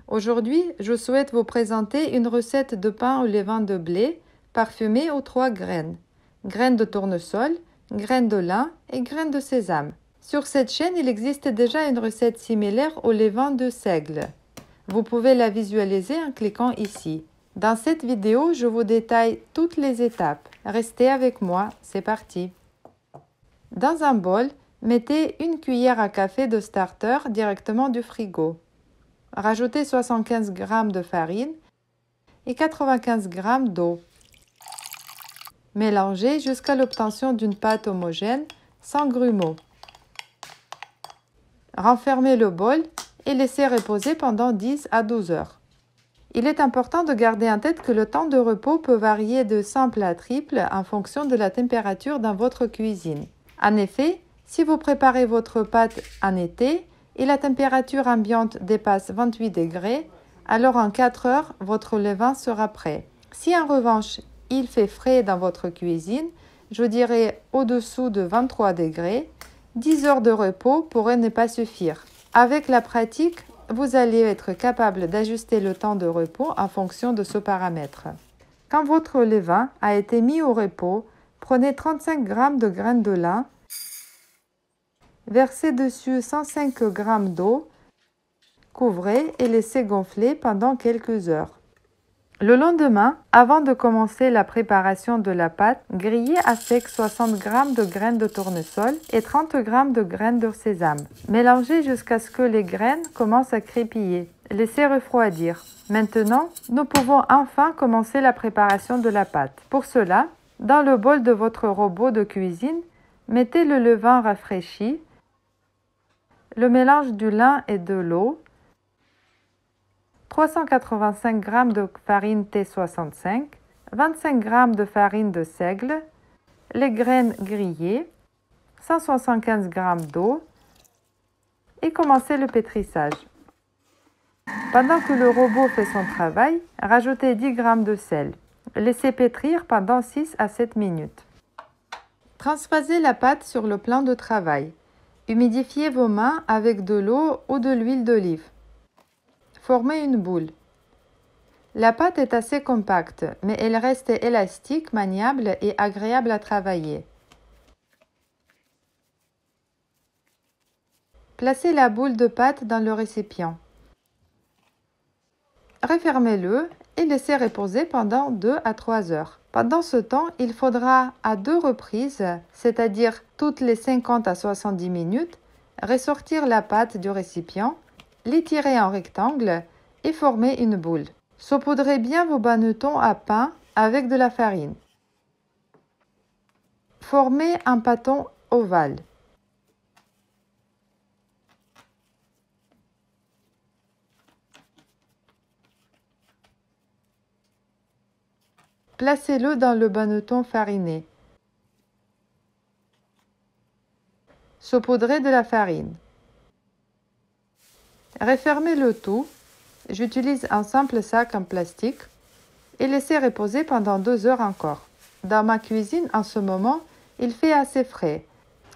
Aujourd'hui, je souhaite vous présenter une recette de pain au levain de blé parfumé aux 3 graines. Graines de tournesol, graines de lin et graines de sésame. Sur cette chaîne, il existe déjà une recette similaire au levain de seigle. Vous pouvez la visualiser en cliquant ici. Dans cette vidéo, je vous détaille toutes les étapes. Restez avec moi, c'est parti. Dans un bol, mettez une cuillère à café de starter directement du frigo. Rajoutez 75 g de farine et 95 g d'eau. Mélangez jusqu'à l'obtention d'une pâte homogène, sans grumeaux. Renfermez le bol et laissez reposer pendant 10 à 12 heures. Il est important de garder en tête que le temps de repos peut varier de simple à triple en fonction de la température dans votre cuisine. En effet, si vous préparez votre pâte en été et la température ambiante dépasse 28 degrés, alors en 4 heures, votre levain sera prêt. Si en revanche, il fait frais dans votre cuisine, je dirais au-dessous de 23 degrés, 10 heures de repos pourraient ne pas suffire. Avec la pratique, vous allez être capable d'ajuster le temps de repos en fonction de ce paramètre. Quand votre levain a été mis au repos, prenez 35 g de graines de lin, versez dessus 105 g d'eau, couvrez et laissez gonfler pendant quelques heures. Le lendemain, avant de commencer la préparation de la pâte, grillez à sec 60 g de graines de tournesol et 30 g de graines de sésame. Mélangez jusqu'à ce que les graines commencent à crépiller. Laissez refroidir. Maintenant, nous pouvons enfin commencer la préparation de la pâte. Pour cela, dans le bol de votre robot de cuisine, mettez le levain rafraîchi, le mélange du lin et de l'eau, 385 g de farine T65, 25 g de farine de seigle, les graines grillées, 175 g d'eau et commencez le pétrissage. Pendant que le robot fait son travail, rajoutez 10 g de sel. Laissez pétrir pendant 6 à 7 minutes. Transvasez la pâte sur le plan de travail. Humidifiez vos mains avec de l'eau ou de l'huile d'olive. Formez une boule. La pâte est assez compacte, mais elle reste élastique, maniable et agréable à travailler. Placez la boule de pâte dans le récipient. Refermez-le et laissez reposer pendant 2 à 3 heures. Pendant ce temps, il faudra à 2 reprises, c'est-à-dire toutes les 50 à 70 minutes, ressortir la pâte du récipient, l'étirer en rectangle et former une boule. Saupoudrez bien vos bannetons à pain avec de la farine. Formez un pâton ovale. Placez-le dans le banneton fariné. Saupoudrez de la farine. Refermez le tout. J'utilise un simple sac en plastique et laissez reposer pendant 2 heures encore. Dans ma cuisine, en ce moment, il fait assez frais.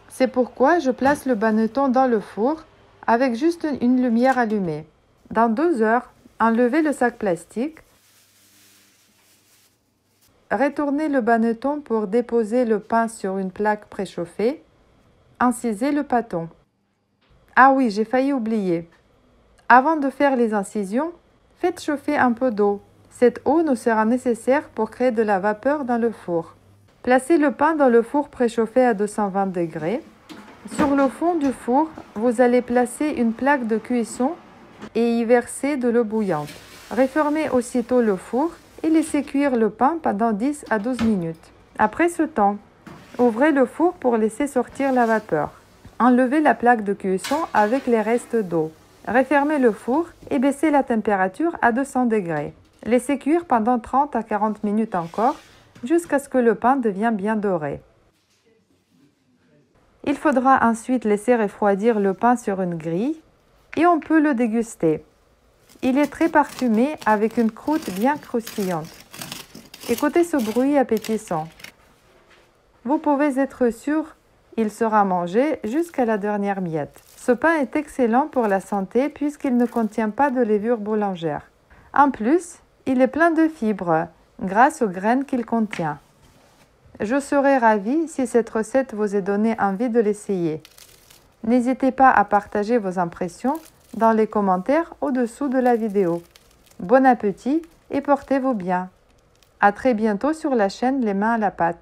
C'est pourquoi je place le banneton dans le four avec juste une lumière allumée. Dans 2 heures, enlevez le sac plastique. Retournez le banneton pour déposer le pain sur une plaque préchauffée. Incisez le pâton. Ah oui, j'ai failli oublier. Avant de faire les incisions, faites chauffer un peu d'eau. Cette eau nous sera nécessaire pour créer de la vapeur dans le four. Placez le pain dans le four préchauffé à 220 degrés. Sur le fond du four, vous allez placer une plaque de cuisson et y verser de l'eau bouillante. Refermez aussitôt le four et laissez cuire le pain pendant 10 à 12 minutes. Après ce temps, ouvrez le four pour laisser sortir la vapeur. Enlevez la plaque de cuisson avec les restes d'eau. Refermez le four et baissez la température à 200 degrés. Laissez cuire pendant 30 à 40 minutes encore, jusqu'à ce que le pain devienne bien doré. Il faudra ensuite laisser refroidir le pain sur une grille et on peut le déguster. Il est très parfumé avec une croûte bien croustillante. Écoutez ce bruit appétissant. Vous pouvez être sûr, il sera mangé jusqu'à la dernière miette. Ce pain est excellent pour la santé puisqu'il ne contient pas de levure boulangère. En plus, il est plein de fibres grâce aux graines qu'il contient. Je serais ravie si cette recette vous ait donné envie de l'essayer. N'hésitez pas à partager vos impressions dans les commentaires au-dessous de la vidéo. Bon appétit et portez-vous bien. À très bientôt sur la chaîne Les Mains à la pâte.